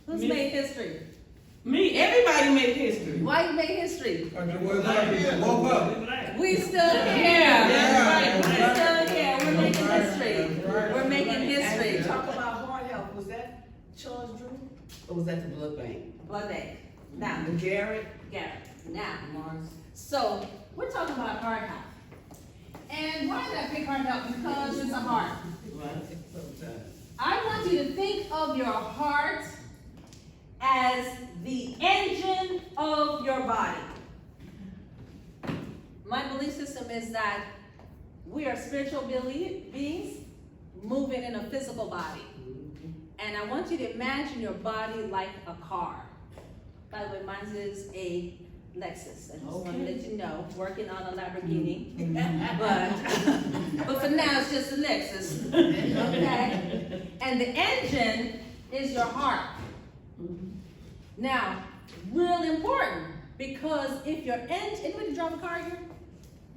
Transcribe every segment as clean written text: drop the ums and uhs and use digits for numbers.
Who's made history? Me, everybody made history. Why you made history? Woke up. We still here. That's right. We still here. We're making history. We're making And history. you talk about heart health, was that Charles Drew? Or was that the blood bank? Blood bank. Now, Garrett? now, so we're talking about heart health. And why did I pick heart health? Because it's a heart. I want you to think of your heart as the engine of your body. My belief system is that we are spiritual beings moving in a physical body. And I want you to imagine your body like a car. By the way, mine is a Lexus. I just want to let you know, working on a Lamborghini. But for now, it's just a Lexus. Okay? And the engine is your heart. Now, real important, because if your engine, anybody drive a car here?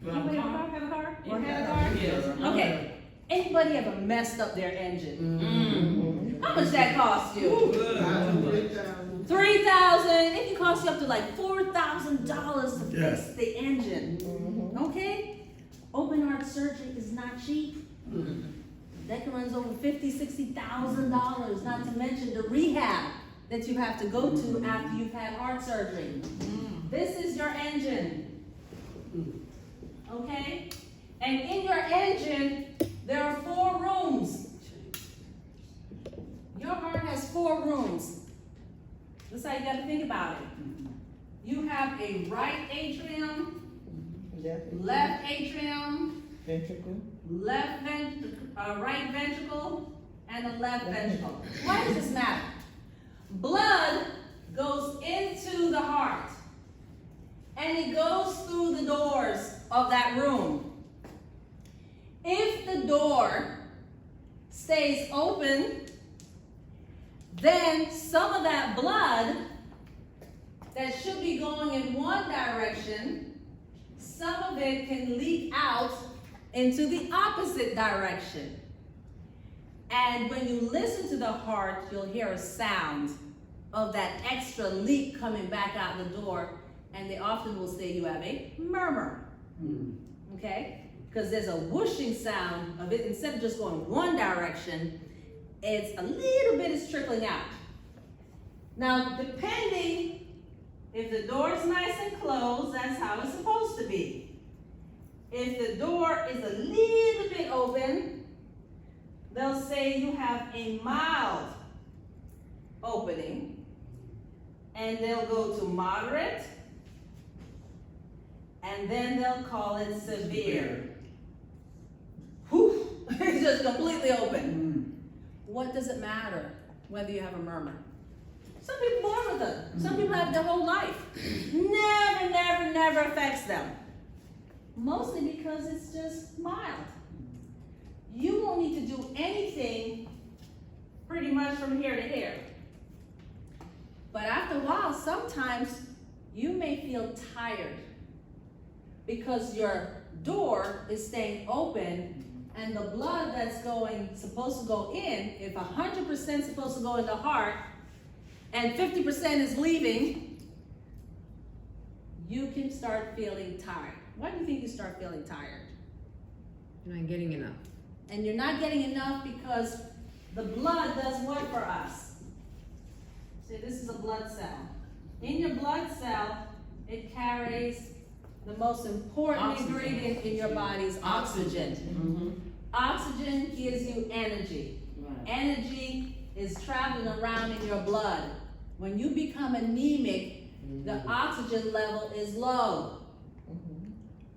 Anybody have a car? Or had a car? Yes. Okay. Anybody ever messed up their engine? How much that cost you? $3,000. It can cost you up to like $4,000 to fix the engine. Okay? Open heart surgery is not cheap. That can run over $50,000, $60,000. Not to mention the rehab that you have to go to after you've had heart surgery. This is your engine. Okay? And in your engine, there are 4 rooms. Your heart has 4 rooms. That's how you got to think about it. You have a right atrium, left atrium, right ventricle, and a left ventricle. Why does this matter? Blood goes into the heart, and it goes through the doors of that room. If the door stays open, then some of that blood that should be going in one direction, some of it can leak out into the opposite direction. And when you listen to the heart, you'll hear a sound of that extra leak coming back out the door, and they often will say you have a murmur. Okay? Because there's a whooshing sound of it. Instead of just going one direction, it's a little bit is trickling out. Now, depending if the door is nice and closed, that's how it's supposed to be. If the door is a little bit open, they'll say you have a mild opening, and they'll go to moderate, and then they'll call it severe. Whew, it's just completely open. What does it matter whether you have a murmur? Some people born with them. Some people have their whole life. Never affects them. Mostly because it's just mild. You won't need to do anything pretty much from here to here. But after a while, sometimes you may feel tired because your door is staying open and the blood that's supposed to go in, if 100% is supposed to go in the heart and 50% is leaving, you can start feeling tired. Why do you think you start feeling tired? You're not getting enough. And you're not getting enough because the blood does what for us? See, this is a blood cell. In your blood cell, it carries the most important ingredient in your body's oxygen. Oxygen gives you energy. Energy is traveling around in your blood. When you become anemic, the oxygen level is low.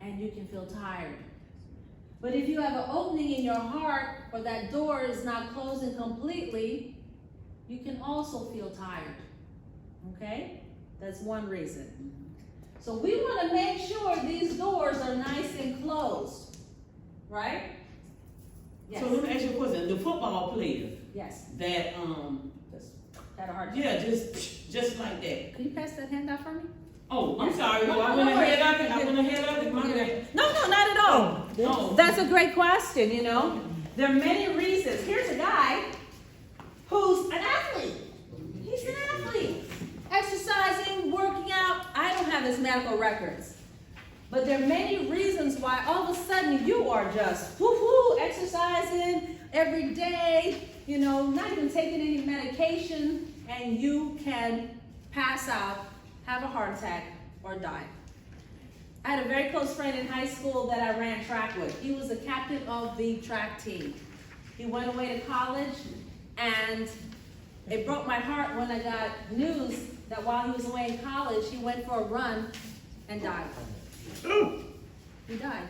And you can feel tired. But if you have an opening in your heart or that door is not closing completely, you can also feel tired. Okay? That's one reason. So we want to make sure these doors are nice and closed. Right? Yes. So let me ask you a question. The football players Yes. that Just had a hard time. yeah, just like that. Can you pass that hand out for me? Oh, I'm sorry. No, I went ahead of it. My bad. No, not at all. Oh. That's a great question, you know. There are many reasons. Here's a guy who's an athlete. He's an medical records. But there are many reasons why all of a sudden you are just woo-hoo, exercising every day, not even taking any medication, and you can pass out, have a heart attack, or die. I had a very close friend in high school that I ran track with. He was the captain of the track team. He went away to college, and it broke my heart when I got news that while he was away in college, he went for a run and died. He died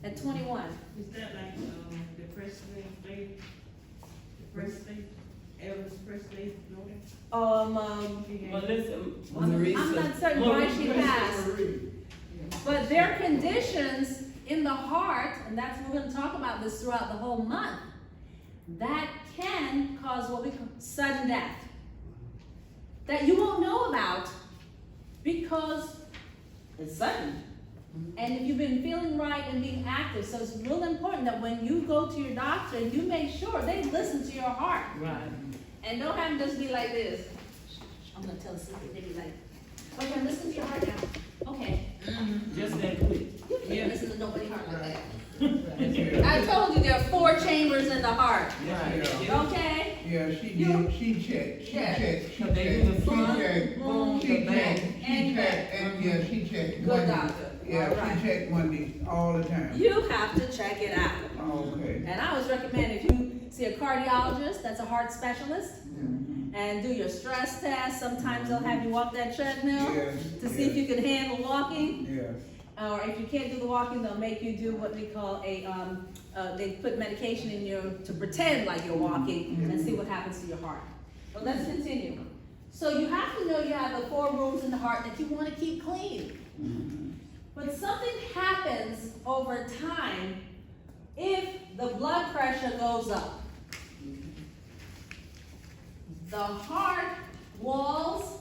at 21. Is that like, the Presley, Elvis Presley, Well, listen. I'm not certain why she passed. But there are conditions in the heart, and that's what we're going to talk about this throughout the whole month, that can cause what we call sudden death. That you won't know about because it's sudden. And if you've been feeling right and being active, so it's real important that when you go to your doctor, you make sure they listen to your heart. Right. And don't have them just be like this. I'm going to tell a secret. They be like, okay, listen to your heart now. Okay. Just that quick. You can't listen to nobody's heart like that. I told you there are 4 chambers in the heart. Right. Okay? Yeah, she checked. She They do the front, boom, the back. She checked. Good doctor. Yeah, All right. she checked Monday all the time. You have to check it out. Okay. And I always recommend if you see a cardiologist, that's a heart specialist, Mhm. and do your stress test. Sometimes they'll have you walk that treadmill Yeah, to see if you can handle walking. Yeah. Or if you can't do the walking, they'll make you do what we call they put medication in you to pretend like you're walking and see what happens to your heart. But let's continue. So you have to know you have the 4 rooms in the heart that you want to keep clean. But something happens over time if the blood pressure goes up. The heart walls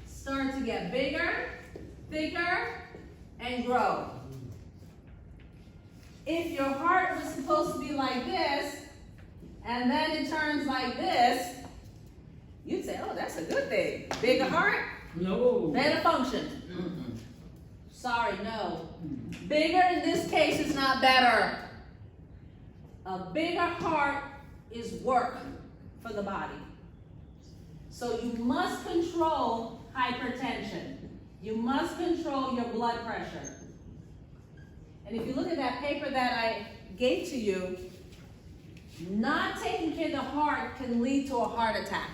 start to get bigger, thicker, and grow. If your heart was supposed to be like this, and then it turns like this, you'd say, oh, that's a good thing. Bigger heart, No. better function. Sorry, no. Bigger in this case is not better. A bigger heart is work for the body. So you must control hypertension. You must control your blood pressure. And if you look at that paper that I gave to you, not taking care of the heart can lead to a heart attack.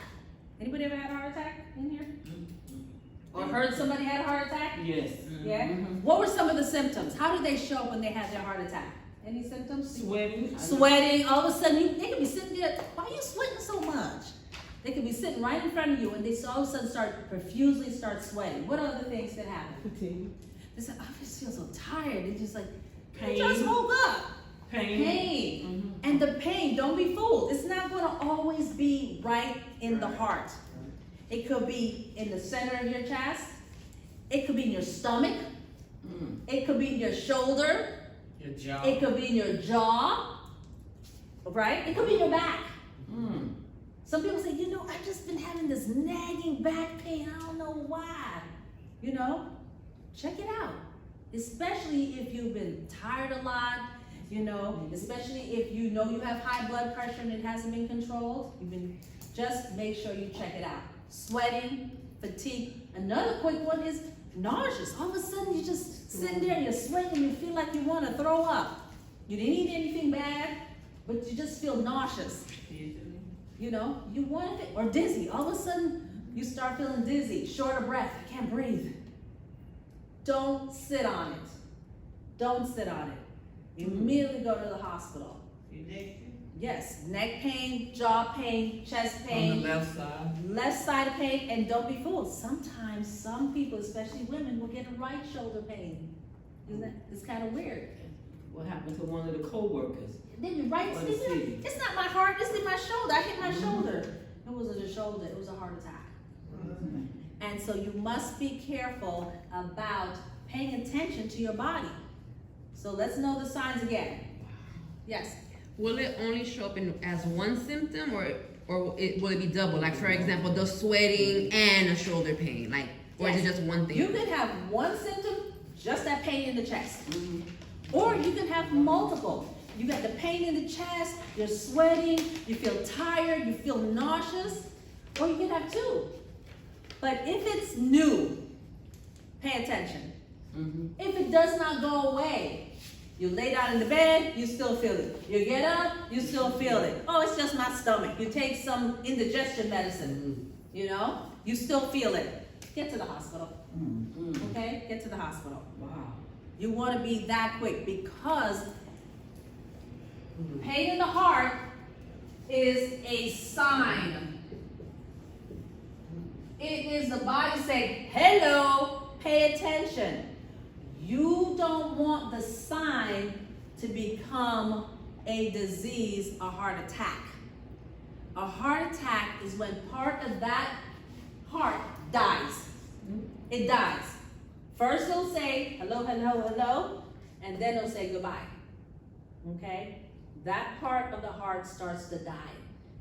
Anybody ever had a heart attack in here? Or heard somebody had a heart attack? Yes. Yeah? What were some of the symptoms? How did they show up when they had their heart attack? Any symptoms? Sweating. Sweating. All of a sudden, they could be sitting there. Why are you sweating so much? They could be sitting right in front of you, and they all of a sudden profusely start sweating. What other things can happen? Fatigue. They say, I just feel so tired. They just like, Pain. you just woke up. Pain. Pain. And the pain, don't be fooled. It's not going to always be right in the heart. It could be in the center of your chest. It could be in your stomach. It could be in your shoulder. Your jaw. It could be in your jaw. Right? It could be in your back. Some people say, I've just been having this nagging back pain. I don't know why. Check it out. Especially if you've been tired a lot, especially if you know you have high blood pressure and it hasn't been controlled. Just make sure you check it out. Sweating, fatigue. Another quick one is nauseous. All of a sudden you're just sitting there, you're sweating, you feel like you want to throw up. You didn't eat anything bad, but you just feel nauseous. You want it, or dizzy. All of a sudden you start feeling dizzy, short of breath, I can't breathe. Don't sit on it. Don't sit on it. Immediately go to the hospital. Yes, neck pain, jaw pain, chest pain. On the left side. Left side of pain, and don't be fooled. Sometimes some people, especially women, will get a right shoulder pain. Isn't that? It's kind of weird. What happened to one of the co-workers? Then you right, What is it? it's not my heart, it's in my shoulder. I hit my shoulder. It wasn't a shoulder, it was a heart attack. And so you must be careful about paying attention to your body. So let's know the signs again. Yes. Will it only show up as one symptom, or will it be double? Like, for example, the sweating and a shoulder pain. Like, Or is it Yes. just one thing? You could have one symptom, just that pain in the chest. Mhm. Or you can have multiple. You got the pain in the chest, you're sweating, you feel tired, you feel nauseous, or you can have two. But if it's new, pay attention. Mhm. If it does not go away, you lay down in the bed, you still feel it. You get up, you still feel it. Oh, it's just my stomach. You take some indigestion medicine, you know, you still feel it. Get to the hospital, Mhm. okay? Get to the hospital. Wow. You want to be that quick because Mhm. pain in the heart is a sign. It is the body saying, hello, pay attention. You don't want the sign to become a disease, a heart attack. A heart attack is when part of that heart dies. It dies. First it'll say, hello, hello, hello, and then it'll say goodbye. Okay? That part of the heart starts to die.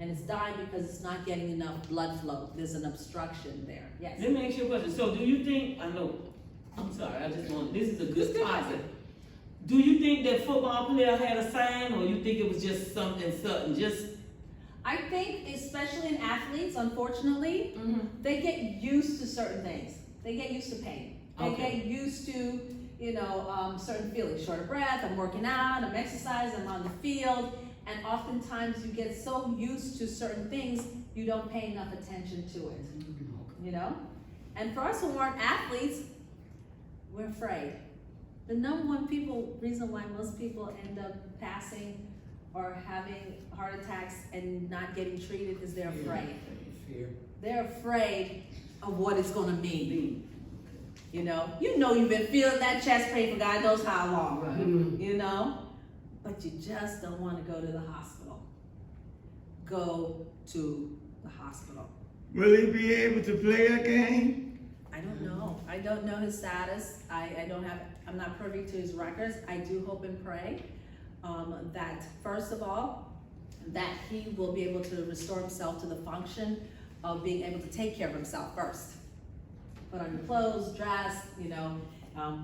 And it's dying because it's not getting enough blood flow. There's an obstruction there. Yes. Let me ask you a question. So do you think, I know, I'm sorry, I just want, this is a It's good good. topic. Do you think that football player had a sign, or you think it was just something sudden, just? I think, especially in athletes, unfortunately, they get used to certain things. They get used to pain. They Okay. get used to, certain feelings. Short of breath, I'm working out, I'm exercising, I'm on the field. And oftentimes you get so used to certain things, you don't pay enough attention to it, you know? And for us who aren't athletes, we're afraid. The number one reason why most people end up passing or having heart attacks and not getting treated is they're afraid. Fear. They're afraid of what it's gonna mean. You know you've been feeling that chest pain for God knows how long, Mhm. you know? But you just don't wanna go to the hospital. Go to the hospital. Will he be able to play a game? I don't know. I don't know his status. I'm not privy to his records. I do hope and pray that, first of all, that he will be able to restore himself to the function of being able to take care of himself first. Put on your clothes, dress,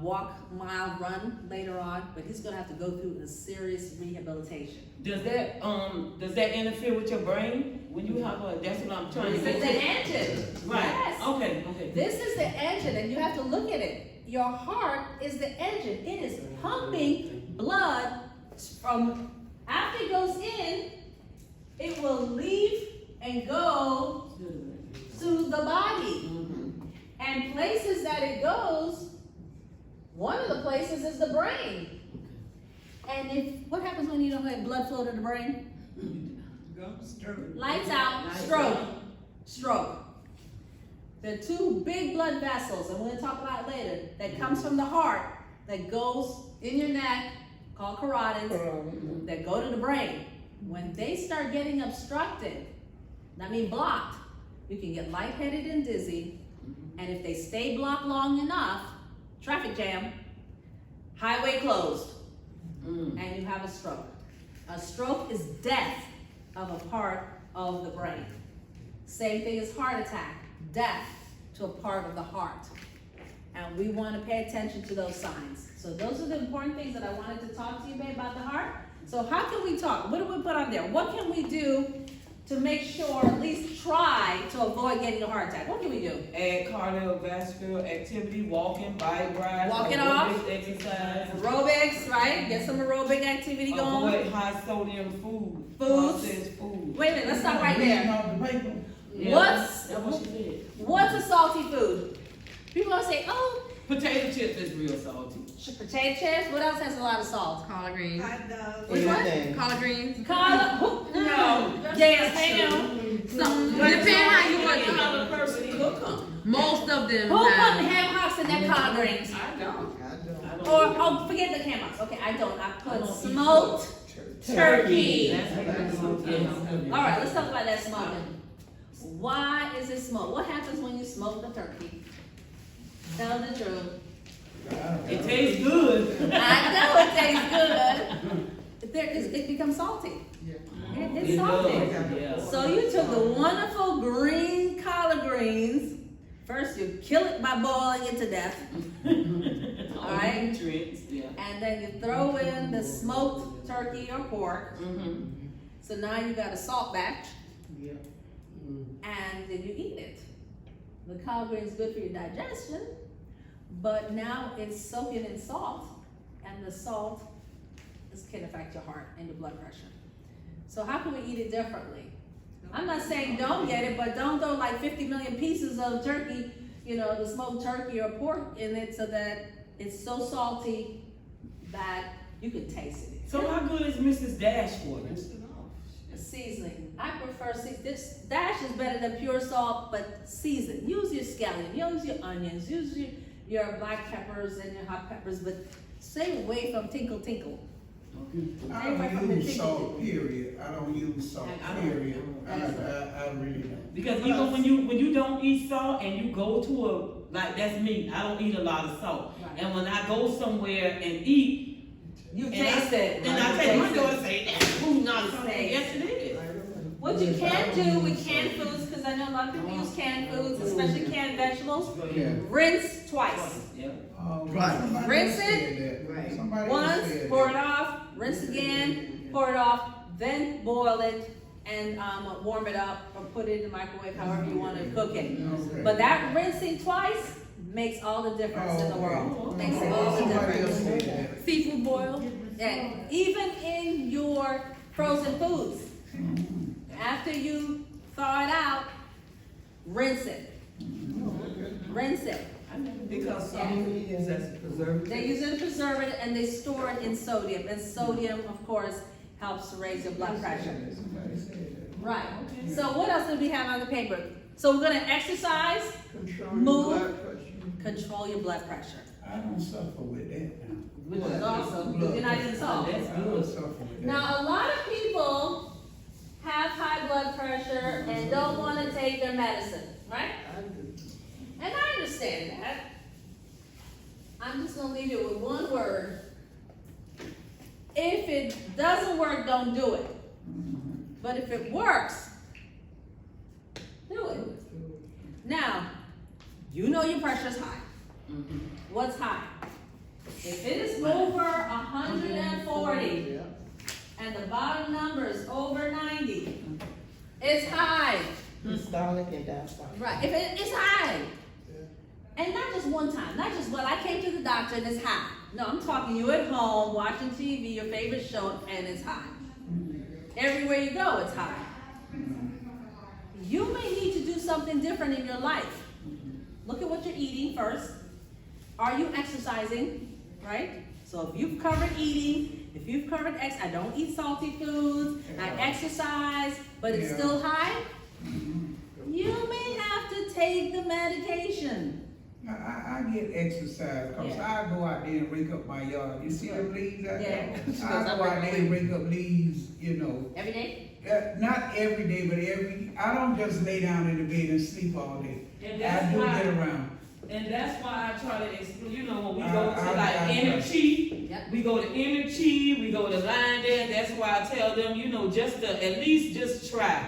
walk, mile, run later on, but he's gonna have to go through a serious rehabilitation. Does that interfere with your brain when you have that's what I'm trying to This is the get engine. to. Right, Yes. okay. This is the engine, and you have to look at it. Your heart is the engine. It is pumping blood from after it goes in, it will leave and go to the body. And places that it goes, one of the places is the brain. And what happens when you don't have blood flow to the brain? Lights out, stroke. There are two big blood vessels, and we're gonna talk about it later, that comes from the heart, that goes in your neck, called carotids, that go to the brain. When they start getting obstructed, blocked, you can get lightheaded and dizzy, and if they stay blocked long enough, traffic jam, highway closed, and you have a stroke. A stroke is death of a part of the brain. Same thing as heart attack, death to a part of the heart. And we want to pay attention to those signs. So those are the important things that I wanted to talk to you about the heart. So how can we talk? What do we put on there? What can we do to make sure, at least try to avoid getting a heart attack? What can we do? Add cardiovascular activity, walking, bike rides, Walking off. exercise. Aerobics, right? Get some aerobic activity going. Avoid high sodium food. Foods. Processed food. Wait a minute, let's stop right there. Off the paper. Yeah, What's- that's what she said. What's a salty food? People always say, oh, Potato chips is real salty. potato chips. What else has a lot of salt? Collard greens. Which one? Anything. Collard greens. No. Yes, ma'am. Some, depending how you want them. Another person cook them. Most of them Who put have. ham hocks in their collard greens? I don't. I don't. Or, forget the ham hocks. Okay, I don't. I put smoked turkey. That's what yes. All right, let's talk about that smoking. Why is it smoked? What happens when you smoke the turkey? Tell the truth. It tastes good. I know it tastes good. It becomes salty. It's It salty. does, yeah. So you took the wonderful green collard greens. First, you kill it by boiling it to death, All right. nutrients, yeah. and then you throw in the smoked turkey or pork. Mm-hmm. So now you got a salt batch, Yeah. and then you eat it. The collard green is good for your digestion, but now it's soaking in salt, and the salt can affect your heart and your blood pressure. So how can we eat it differently? I'm not saying don't get it, but don't throw like 50 million pieces of turkey, the smoked turkey or pork in it so that it's so salty that you can taste it. So how good is Mrs. Dash for you? Seasoning. I prefer this Dash is better than pure salt, but season. Use your scallion, use your onions, use your black peppers and your hot peppers, but stay away from tinkle. I don't use salt, period. I don't use salt, I don't. period. I really don't. Because even when you don't eat salt and you go to like that's me, I don't eat a lot of salt. Right. And when I go somewhere and eat, You and taste it. and I take my daughter say, that food not salty. Taste. Yes, it is. What you can do with canned foods, because I know a lot of people use canned foods, especially canned vegetables, Yeah. rinse twice. Yeah. Right. Somebody Rinse else it. said that. Right. Somebody else Once, said pour that. it off, rinse again, pour it off, then boil it and warm it up or put it in the microwave, however you want to cook it. Okay. But that rinsing twice makes all the difference in the world. Makes all the Somebody else difference. said that. Seafood boil, and even in your frozen foods, after you thaw it out, rinse it. Rinse it. Because some food is as a preservative. They use it to preserve it and they store it in sodium. And sodium, of course, helps to raise your blood pressure. Somebody said that. Right. So what else do we have on the paper? So we're gonna exercise, Control your Move. blood pressure. control your blood pressure. I don't suffer with that now. Which is awesome, because you're not eating salt. That's I don't good. suffer with that. Now, a lot of people have high blood pressure and don't wanna take their medicine, right? And I understand that. I'm just gonna leave you with one word. If it doesn't work, don't do it. But if it works, do it. Now, you know your pressure's high. What's high? If it is over 140 and the bottom number is over 90, it's high. Systolic and diastolic. Right, if it's high. And not just one time, not just, well, I came to the doctor and it's high. No, I'm talking you at home, watching TV, your favorite show, and it's high. Everywhere you go, it's high. You may need to do something different in your life. Look at what you're eating first. Are you exercising, right? So if you've covered eating, if you've covered I don't eat salty foods, I exercise, but it's Yeah. still high, you may have to take the medication. I get exercise, cause Yeah. I go out there and rake up my yard. You see them leaves out there? Yeah. I go out there and rake up leaves, Every day? not every day, but I don't just lay down in the bed and sleep all day. And I that's do why- get around. And that's why I try to explain, when we I- go to I- like I- energy, Yep. we go to energy, we go to line dance, that's why I tell them, just to at least just try.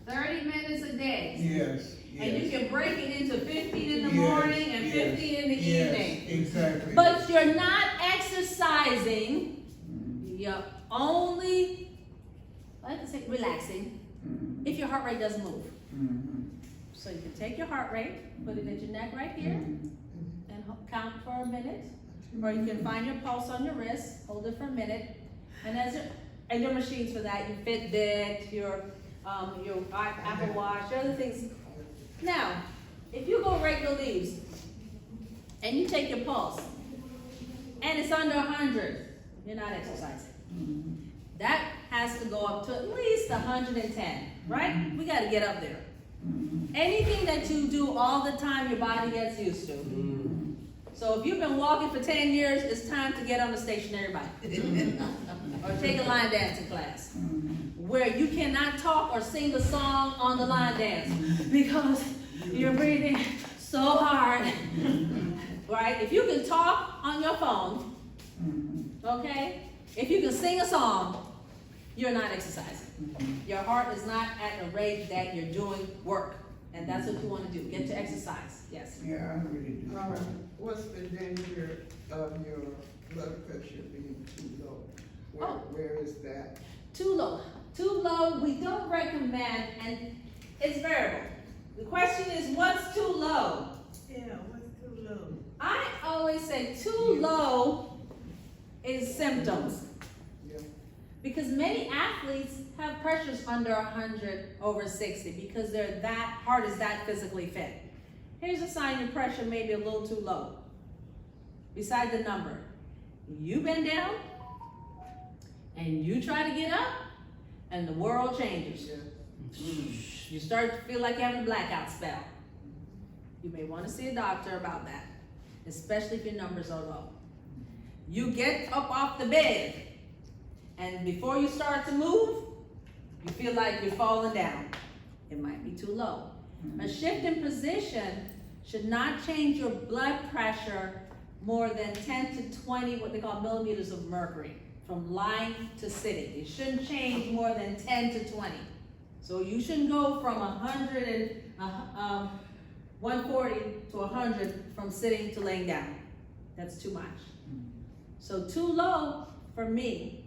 30 minutes a day. Yes, And you yes. can break it into 15 in the Yes, morning and yes, 15 in the yes, evening. Exactly. But you're not exercising, you're only, I like to say relaxing, if your heart rate doesn't move. So you can take your heart rate, put it at your neck right here, and count for a minute. Or you can find your pulse on your wrist, hold it for a minute. And your machines for that, your Fitbit, your Apple Watch, your other things. Now, if you go rake the leaves, and you take your pulse, and it's under 100, you're not exercising. That has to go up to at least 110, right? We gotta get up there. Anything that you do all the time, your body gets used to. So if you've been walking for 10 years, it's time to get on a stationary bike. Or take a line dancing class. Where you cannot talk or sing a song on the line dance because you're breathing so hard. Right? If you can talk on your phone, okay? If you can sing a song, you're not exercising. Your heart is not at the rate that you're doing work. And that's what you wanna do, get to exercise, yes. Yeah, I really do. All right, what's the danger of your blood pressure being too low? Oh. Where is that? Too low, we don't recommend, and it's variable. The question is, what's too low? Yeah, what's too low? I always say too low is symptoms. Yeah. Because many athletes have pressures under 100 over 60 because their heart is that physically fit. Here's a sign your pressure may be a little too low. Beside the number, you bend down and you try to get up and the world changes. You start to feel like you're having a blackout spell. You may want to see a doctor about that, especially if your numbers are low. You get up off the bed, and before you start to move, you feel like you're falling down. It might be too low. A shift in position should not change your blood pressure more than 10 to 20, what they call millimeters of mercury, from lying to sitting. It shouldn't change more than 10 to 20. So you shouldn't go from 140 to 100 from sitting to laying down. That's too much. So too low for me.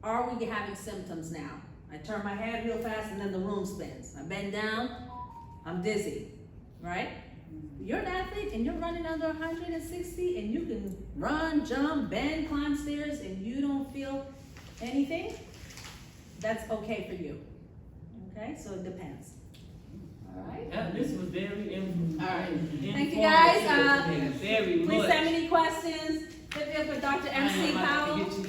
Are we having symptoms now? I turn my head real fast and then the room spins. I bend down, I'm dizzy, right? You're an athlete and you're running under 160 and you can run, jump, bend, climb stairs and you don't feel anything, that's okay for you. Okay, so it depends. All right? Yeah, this was very All right. informative. Thank you guys. Very Please much. send me any questions. Hit me up with Dr. I MC am about to Powell. get you